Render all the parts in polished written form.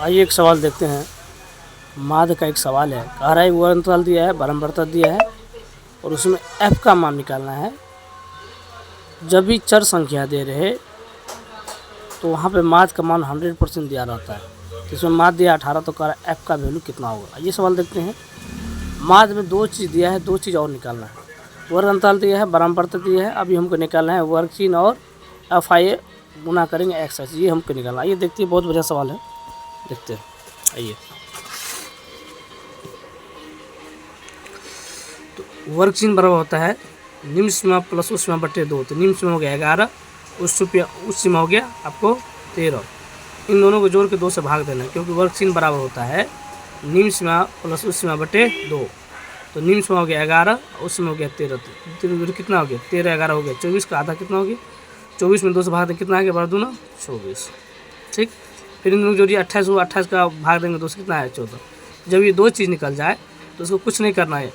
आइए एक सवाल देखते हैं। माध्य का एक सवाल है, कह रहा है वो अंतराल दिया है, बारंबारता दिया है और उसमें f का मान निकालना है। जब भी चर संख्या दे रहे तो वहाँ पे माध्य का मान 100% दिया रहता है। तो इसमें माध्य दिया 18, तो कह रहा है f का वैल्यू कितना होगा। ये सवाल देखते हैं। माध्य में दो चीज़ दिया है, दो चीज़ और निकालना है। वर्ग अंतराल दिया है, बारंबारता दिया है। अभी हमको निकालना है वर्ग चिन्ह और FI गुना करेंगे x, ये हमको निकालना है। ये देखते हैं, बहुत बढ़िया सवाल है, देखते हैं। आइए, तो वर्ग चिन्ह बराबर होता है निम्न सीमा प्लस उच्च सीमा बटे 2। तो निम्न सीमा हो गया 11, उच्च सीमा हो गया आपको 13। इन दोनों को जोड़ के 2 से भाग देना है, क्योंकि वर्ग चिन्ह बराबर होता है निम्न सीमा प्लस उच्च सीमा बटे 2। तो निम्न सीमा हो गया 11, उच्च सीमा हो गया 13। तो कितना हो गया? 13 11 हो गया 24 का आधा कितना हो गया? 24 में 2 से भाग देंगे कितना आ गया? 12 दूना 24। ठीक, फिर इन दोनों जोड़िए 28 हुआ, 28 का भाग देंगे 2 से कितना है? 14। जब ये दो चीज़ निकल जाए तो उसको कुछ नहीं करना है।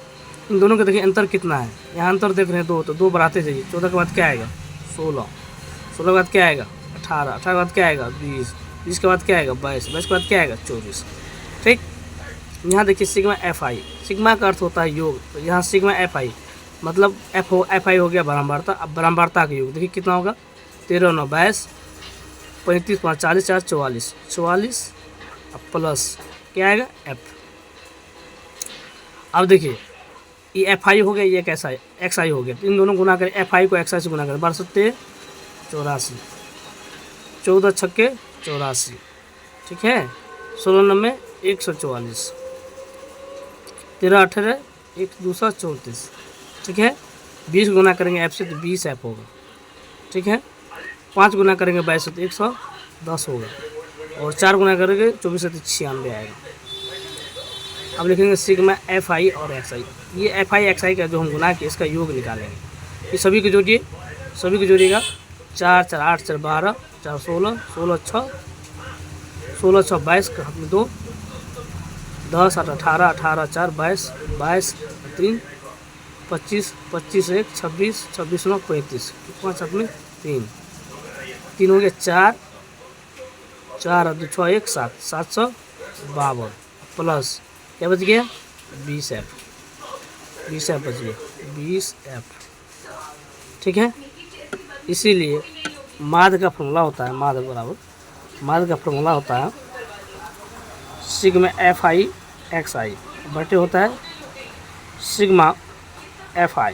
इन दोनों का देखिए अंतर कितना है, यहाँ अंतर देख रहे हैं 2, तो 2 बढ़ाते जाइए। 14 के बाद क्या आएगा? 16, 16 के बाद क्या आएगा? 18, 18 के बाद क्या आएगा? 20, 20 के बाद क्या आएगा? 22, 22 के बाद क्या आएगा? 24। ठीक, यहाँ देखिए सिग्मा FI, सिग्मा का अर्थ होता है योग। तो यहाँ सिग्मा FI मतलब FI हो गया बारंबारता। अब बारंबारता का योग देखिए कितना होगा? 13 9 22, 35 5 40 4 44, 44 अब प्लस क्या आएगा? F। अब देखिए ये FI हो गया, ये एक XI हो गया। तो इन दोनों गुना करें, FI को XI से गुना करें। 12 7 84, 14 छक्के 84, ठीक है। 16 9 144, 13 18 1 2 34, ठीक है। 20 गुना करेंगे F से तो 20 F होगा, ठीक है। 5 गुना करेंगे 22 से तो 110 होगा, और 4 गुना करेंगे 24 से तो 96 आएगा। अब लिखेंगे सिग्मा FI और XI। ये FI XI का जो हम गुना के इसका योग निकालेंगे। ये सभी को जोड़िए, सभी को जोड़िएगा। 4 4 8 4 12 4 16, 16 6 16 6 22 का हाथ में 2, 10 8 18 18 4 22 22 3 25 25 1 26 26 9 35, 5 हाथ में 3 3 हो गया 4 4 2 6 1 7 752 प्लस क्या बच गया? 20 F, 20 F बच गया, 20 F, ठीक है। इसीलिए माध्य का फॉर्मूला होता है, माध्य बराबर, माध्य का फॉर्मूला होता है सिग्मा FI XI बटे होता है सिग्मा FI।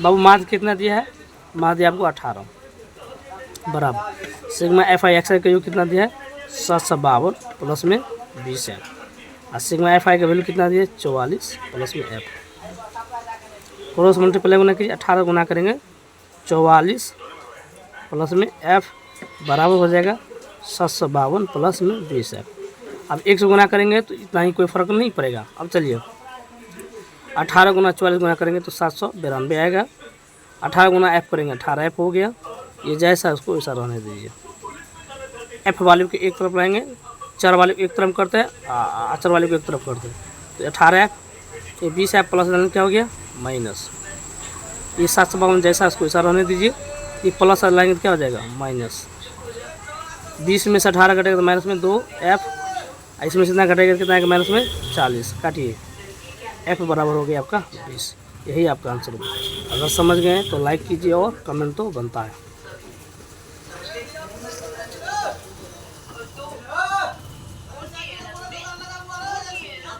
बाबू माध्य कितना दिया है? माध्य आपको 18 बराबर सिग्मा FI XI का योग कितना दिया है? 752 प्लस में 20 है। और सिग्मा FI का वैल्यू कितना दिया है? 44 प्लस में F। क्रॉस मल्टीप्लाई गुना कीजिए, 18 गुना करेंगे 44 प्लस में F बराबर हो जाएगा 752 प्लस में 20 F। अब 1 से गुना करेंगे तो इतना ही, कोई फ़र्क नहीं पड़ेगा। अब चलिए 18 गुना 44 गुना करेंगे तो 792 आएगा। 18 गुना F करेंगे 18 F हो गया। ये जैसा उसको वैसा रहने दीजिए। F वाले को एक तरफ लाएंगे, चर वाले को एक तरफ करते हैं, अचर वाले को एक तरफ करते हैं। तो 18 F, ये 20 F प्लस क्या हो गया? माइनस। ये 752 जैसा उसको वैसा रहने दीजिए। ये प्लस लाएंगे तो क्या हो जाएगा? माइनस। 20 में से 18 कटेगा तो माइनस में 2 F, इसमें से इतना घटेगा कितना आएगा? माइनस में 40, काटिए। F बराबर हो गया आपका 20। यही आपका आंसर होगा। अगर समझ गए तो लाइक कीजिए और कमेंट तो बनता है।